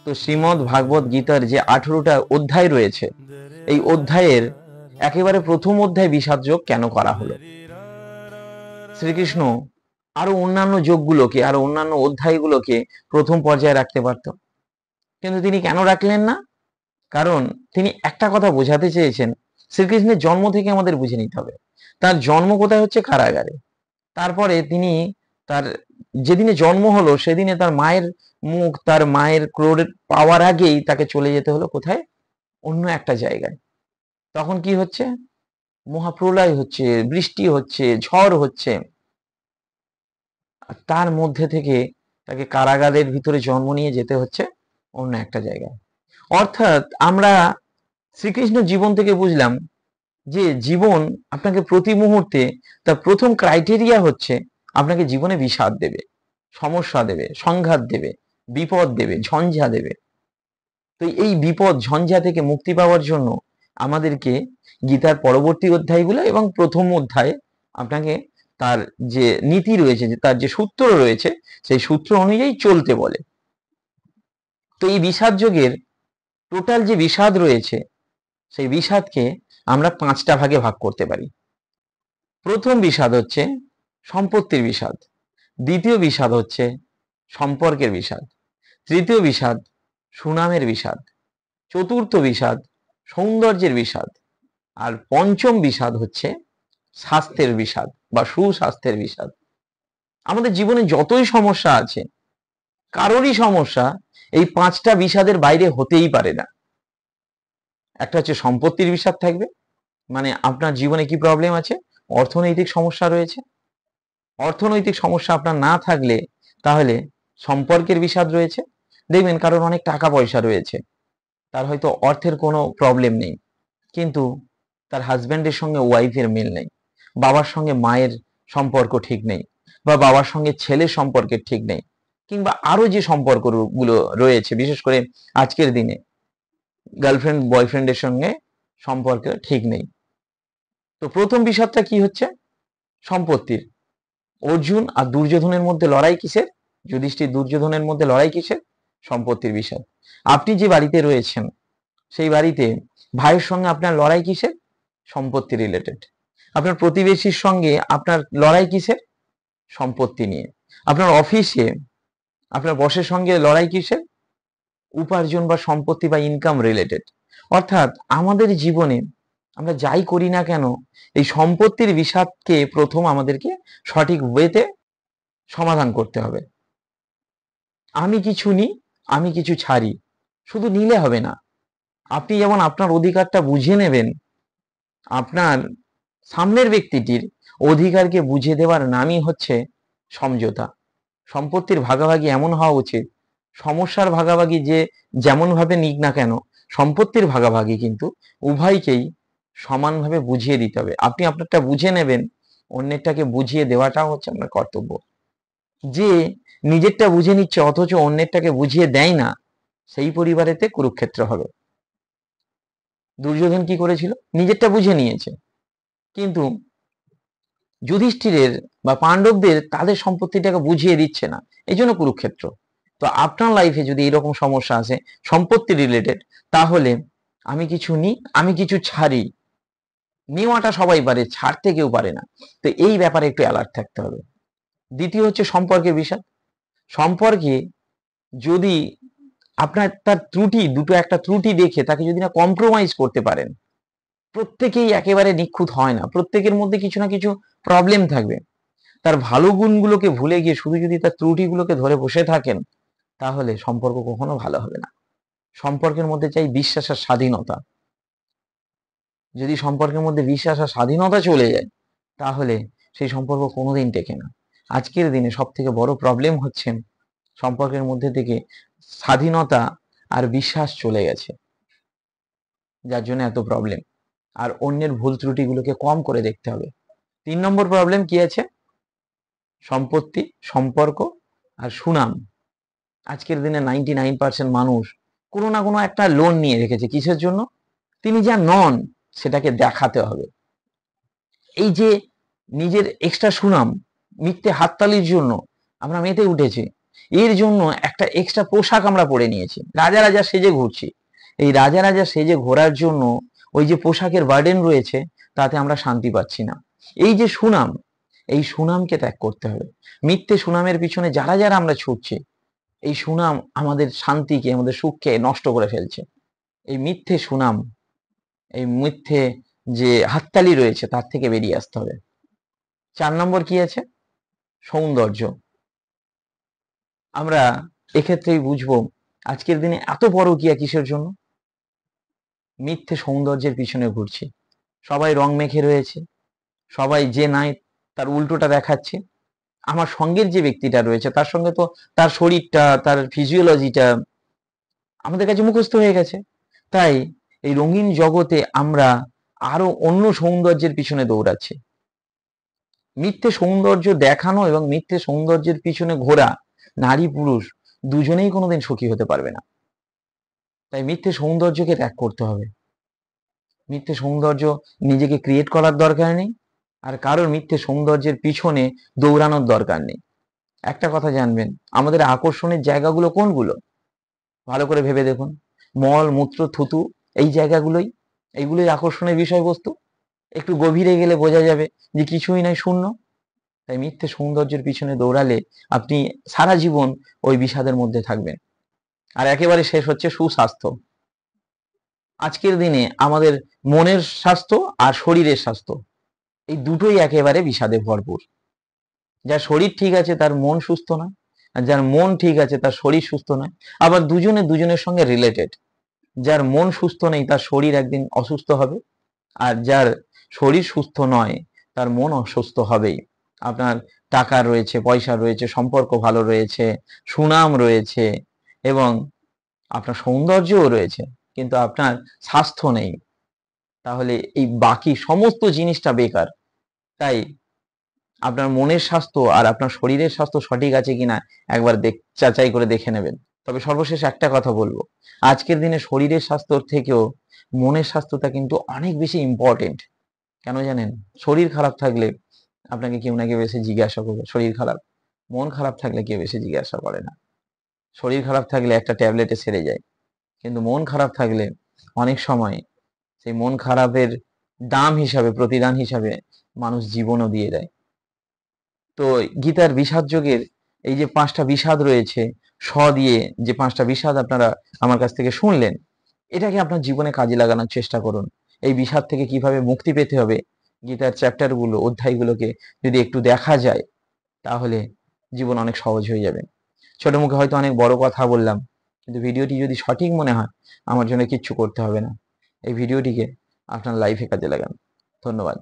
তো শ্রীমদ্ ভাগবত গীতার যে 18টা অধ্যায় রয়েছে, এই অধ্যায়ের একেবারে প্রথম অধ্যায় বিষাদ যোগ কেন করা হলো? শ্রীকৃষ্ণ আরো অন্যান্য যোগগুলোকে, আরো অন্যান্য অধ্যায়গুলোকে প্রথম পর্যায়ে রাখতে পারত, কিন্তু তিনি কেন রাখলেন না? কারণ তিনি একটা কথা বোঝাতে চেয়েছেন, শ্রীকৃষ্ণের জন্ম থেকে আমাদের বুঝে নিতে হবে। তার জন্ম কোথায় হচ্ছে? কারাগারে। তারপরে তিনি তার যেদিনে জন্ম হলো সেদিনে তার মায়ের মুখ, তার মায়ের ক্রোধ পাওয়ার আগেই তাকে চলে যেতে হলো কোথায়? অন্য একটা জায়গায়। তখন কি হচ্ছে? মহাপ্রলয় হচ্ছে, বৃষ্টি হচ্ছে, ঝড় হচ্ছে, আর তার মধ্যে থেকে তাকে কারাগারের ভিতরে জন্ম নিয়ে যেতে হচ্ছে অন্য একটা জায়গায়। অর্থাৎ আমরা শ্রীকৃষ্ণ জীবন থেকে বুঝলাম যে জীবন আপনাকে প্রতি মুহূর্তে তার প্রথম ক্রাইটেরিয়া হচ্ছে আপনাকে জীবনে বিষাদ দেবে, সমস্যা দেবে, সংঘাত দেবে, বিপদ দেবে, ঝঞ্ঝা দেবে। তো এই বিপদ ঝঞ্ঝা থেকে মুক্তি পাওয়ার জন্য আমাদেরকে গীতার পরবর্তী অধ্যায়গুলো এবং প্রথম অধ্যায়ে আপনাকে তার যে নীতি রয়েছে, যে তার যে সূত্র রয়েছে, সেই সূত্র অনুযায়ী চলতে বলে। তো এই বিষাদ যোগের টোটাল যে বিষাদ রয়েছে, সেই বিষাদকে আমরা 5টা ভাগে ভাগ করতে পারি। প্রথম বিষাদ হচ্ছে সম্পত্তির বিষাদ, দ্বিতীয় বিষাদ হচ্ছে সম্পর্কের বিষাদ, তৃতীয় বিষাদ সুনামের বিষাদ, চতুর্থ বিষাদ সৌন্দর্যের বিষাদ, আর পঞ্চম বিষাদ হচ্ছে স্বাস্থ্যের বিষাদ বা সুস্বাস্থ্যের বিষাদ। আমাদের জীবনে যতই সমস্যা আছে, কারোরই সমস্যা এই 5টা বিষাদের বাইরে হতেই পারে না। একটা হচ্ছে সম্পত্তির বিষাদ থাকবে, মানে আপনার জীবনে কি প্রবলেম আছে? অর্থনৈতিক সমস্যা রয়েছে। অর্থনৈতিক সমস্যা আপনার না থাকলে তাহলে সম্পর্কের বিষাদ রয়েছে। দেখবেন কারোর অনেক টাকা পয়সা রয়েছে, তার হয়তো অর্থের কোনো প্রবলেম নেই, কিন্তু তার হাজব্যান্ডের সঙ্গে ওয়াইফের মিল নেই, বাবার সঙ্গে মায়ের সম্পর্ক ঠিক নেই, বা বাবার সঙ্গে ছেলের সম্পর্কের ঠিক নেই, কিংবা আরো যে সম্পর্কগুলো রয়েছে, বিশেষ করে আজকের দিনে গার্লফ্রেন্ড বয়ফ্রেন্ডের সঙ্গে সম্পর্ক ঠিক নেই। তো প্রথম বিষাদটা কি হচ্ছে? সম্পত্তির। অর্জুন আর দুর্যোধনের মধ্যে লড়াই কিসের? যুধিষ্ঠির দুর্যোধনের মধ্যে লড়াই কিসের? সম্পত্তির বিষাদ। আপনি যে বাড়িতে রয়েছেন সেই বাড়িতে ভাইয়ের সঙ্গে আপনার লড়াই কিসের? সম্পত্তি রিলেটেড। আপনার প্রতিবেশীর সঙ্গে আপনার লড়াই কিসের? সম্পত্তি নিয়ে। আপনার অফিসে আপনার বসের সঙ্গে লড়াই কিসের? উপার্জন বা সম্পত্তি বা ইনকাম রিলেটেড। অর্থাৎ আমাদের জীবনে আমরা যাই করি না কেন, এই সম্পত্তির বিষাদকে প্রথম আমাদেরকে সঠিক ওয়েতে সমাধান করতে হবে। আমি কিছু নিই, আমি কিছু ছাড়ি, শুধু নিলে হবে না। আপনি যেমন আপনার অধিকারটা বুঝে নেবেন, আপনার সামনের ব্যক্তিটির অধিকারকে বুঝে দেওয়ার নামই হচ্ছে সমঝোতা। সম্পত্তির ভাগাভাগি এমন হওয়া উচিত, সমস্যার ভাগাভাগি যে যেমন ভাবে নিক না কেন, সম্পত্তির ভাগাভাগি কিন্তু উভয়কেই সমানভাবে বুঝিয়ে দিতে হবে। আপনি আপনারটা বুঝে নেবেন, অন্যেরটাকে বুঝিয়ে দেওয়াটাও হচ্ছে আপনার কর্তব্য। যে নিজেরটা বুঝে নিচ্ছে অথচ অন্যেরটাকে বুঝিয়ে দেয় না, সেই পরিবারেতে কুরুক্ষেত্র হবে। দুর্যোধন কি করেছিল? নিজেরটা বুঝে নিয়েছে, কিন্তু যুধিষ্ঠিরের বা পাণ্ডবদের তাদের সম্পত্তিটাকে বুঝিয়ে দিচ্ছে না, এই জন্য কুরুক্ষেত্র। তো আপনার লাইফে যদি এরকম সমস্যা আছে সম্পত্তি রিলেটেড, তাহলে আমি কিছু নিই, আমি কিছু ছাড়ি, নেওয়াটা সবাই পারে, ছাড়তে কেউ পারে না। তো এই ব্যাপারে একটু অ্যালার্ট থাকতে হবে। দ্বিতীয় হচ্ছে সম্পর্কের বিষয়। সম্পর্কে যদি আপনার তার ত্রুটি, দুটো একটা ত্রুটি দেখে তাকে যদি না কম্প্রোমাইজ করতে পারেন, প্রত্যেকেই একেবারে নিখুঁত হয় না, প্রত্যেকের মধ্যে কিছু না কিছু প্রবলেম থাকবে। তার ভালো গুণগুলোকে ভুলে গিয়ে শুধু যদি তার ত্রুটিগুলোকে ধরে বসে থাকেন, তাহলে সম্পর্ক কখনো ভালো হবে না। সম্পর্কের মধ্যে চাই বিশ্বাস আর স্বাধীনতা। যদি সম্পর্কের মধ্যে বিশ্বাস আর স্বাধীনতা চলে যায়, তাহলে সেই সম্পর্ক কোনোদিন টেকে না। আজকের দিনে সব থেকে বড় প্রবলেম হচ্ছে সম্পর্কের মধ্যে থেকে স্বাধীনতা আর বিশ্বাস চলে গেছে, যার জন্য এত প্রবলেম। আর অন্যের ভুল ত্রুটিগুলোকে কম করে দেখতে হবে। 3 নম্বর প্রবলেম কি আছে? সম্পত্তি, সম্পর্ক আর সুনাম। আজকের দিনে 99% মানুষ কোনো না কোনো একটা লোন নিয়ে রেখেছে। কিসের জন্য? তিনি যা নন সেটাকে দেখাতে হবে। এই যে নিজের এক্সট্রা সুনাম, মিথ্যে হাততালির জন্য আমরা মেতে উঠেছি। এর জন্য একটা এক্সট্রা পোশাক আমরা পরে নিয়েছি, রাজা রাজা সেজে ঘুরছি। এই রাজা রাজা সেজে ঘোরার জন্য ওই যে পোশাকের বার্ডেন রয়েছে, তাতে আমরা শান্তি পাচ্ছি না। এই যে সুনাম, এই সুনামকে ত্যাগ করতে হবে। মিথ্যে সুনামের পিছনে যারা যারা আমরা ছুটছি, এই সুনাম আমাদের শান্তিকে, আমাদের সুখকে নষ্ট করে ফেলছে। এই মিথ্যে সুনাম, এই মিথ্যে যে হাততালি রয়েছে, তার থেকে বেরিয়ে আসতে হবে। 4 নম্বর কি আছে? সৌন্দর্য। আমরা এক্ষেত্রেই বুঝবো আজকের দিনে এত পরকীয়া কিসের জন্য? মিথ্যে সৌন্দর্যের পিছনে ঘুরছি। সবাই রং মেখে রয়েছে, সবাই যে নাই তার উল্টোটা দেখাচ্ছে। আমার সঙ্গের যে ব্যক্তিটা রয়েছে, তার সঙ্গে তো তার শরীরটা, তার ফিজিওলজিটা আমাদের কাছে মুখস্থ হয়ে গেছে। তাই এই রঙিন জগতে আমরা আরো অন্য সৌন্দর্যের পিছনে দৌড়াচ্ছি। মিথ্যে সৌন্দর্য দেখানো এবং মিথ্যে সৌন্দর্যের পিছনে ঘোরা নারী পুরুষ দুজনেই কোনোদিন সুখী হতে পারবে না। তাই মিথ্যে সৌন্দর্যকে ত্যাগ করতে হবে। মিথ্যে সৌন্দর্য নিজেকে ক্রিয়েট করার দরকার নেই, আর কারোর মিথ্যে সৌন্দর্যের পিছনে দৌড়ানোর দরকার নেই। একটা কথা জানবেন, আমাদের আকর্ষণের জায়গাগুলো কোনগুলো? ভালো করে ভেবে দেখুন। মল, মূত্র, থুতু, এই জায়গাগুলোই, এইগুলোই আকর্ষণের বিষয়বস্তু। একটু গভীরে গেলে বোঝা যাবে যে কিছুই নাই, শূন্য। তাই মিথ্যে সৌন্দর্যের পিছনে দৌড়ালে আপনি সারা জীবন ওই বিষাদের মধ্যে থাকবেন। আর একেবারে শেষ হচ্ছে সুস্বাস্থ্য। আজকের দিনে আমাদের মনের স্বাস্থ্য আর শরীরের স্বাস্থ্য, এই দুটোই একেবারে বিষাদে ভরপুর। যার শরীর ঠিক আছে তার মন সুস্থ নয়, আর যার মন ঠিক আছে তার শরীর সুস্থ নয়। আবার দুজনে দুজনের সঙ্গে রিলেটেড। যার মন সুস্থ নেই তার শরীর একদিন অসুস্থ হবে, আর যার শরীর সুস্থ নয় তার মন অসুস্থ হবেই। আপনার টাকা রয়েছে, পয়সা রয়েছে, সম্পর্ক ভালো রয়েছে, সুনাম রয়েছে এবং আপনার সৌন্দর্যও রয়েছে, কিন্তু আপনার স্বাস্থ্য নেই, তাহলে এই বাকি সমস্ত জিনিসটা বেকার। তাই আপনার মনের স্বাস্থ্য আর আপনার শরীরের স্বাস্থ্য সঠিক আছে কিনা একবার যাচাই করে দেখে নেবেন। তবে সর্বশেষ একটা কথা বলবো, আজকের দিনে শরীরের স্বাস্থ্যর থেকেও মনের স্বাস্থ্যটা কিন্তু অনেক বেশি ইম্পর্টেন্ট। কেন জানেন? শরীর খারাপ থাকলে আপনাকে কেউ না কেউ এসে জিজ্ঞাসা করবে শরীর খারাপ। মন খারাপ থাকলে কেউ এসে জিজ্ঞাসা করে না। শরীর খারাপ থাকলে একটা ট্যাবলেটে সেরে যায়, কিন্তু মন খারাপ থাকলে অনেক সময় সেই মন খারাপের দাম হিসাবে, প্রতিদান হিসাবে মানুষ জীবনও দিয়ে দেয়। তো গীতার বিষাদ যোগের এই যে 5টা বিষাদ রয়েছে, দিয়ে যে 5টা বিষাদ আপনারা আমার কাছ থেকে শুনলেন, এটাকে আপনার জীবনে কাজে লাগানোর চেষ্টা করুন। এই বিষাদ থেকে কিভাবে মুক্তি পেতে হবে, গীতার চ্যাপ্টারগুলো, অধ্যায়গুলোকে যদি একটু দেখা যায়, তাহলে জীবন অনেক সহজ হয়ে যাবে। ছোট মুখে হয়তো অনেক বড় কথা বললাম, কিন্তু ভিডিওটি যদি সঠিক মনে হয়, আমার জন্য কিচ্ছু করতে হবে না। এই ভিডিওটিকে আপনার লাইফে কাজে লাগান। ধন্যবাদ।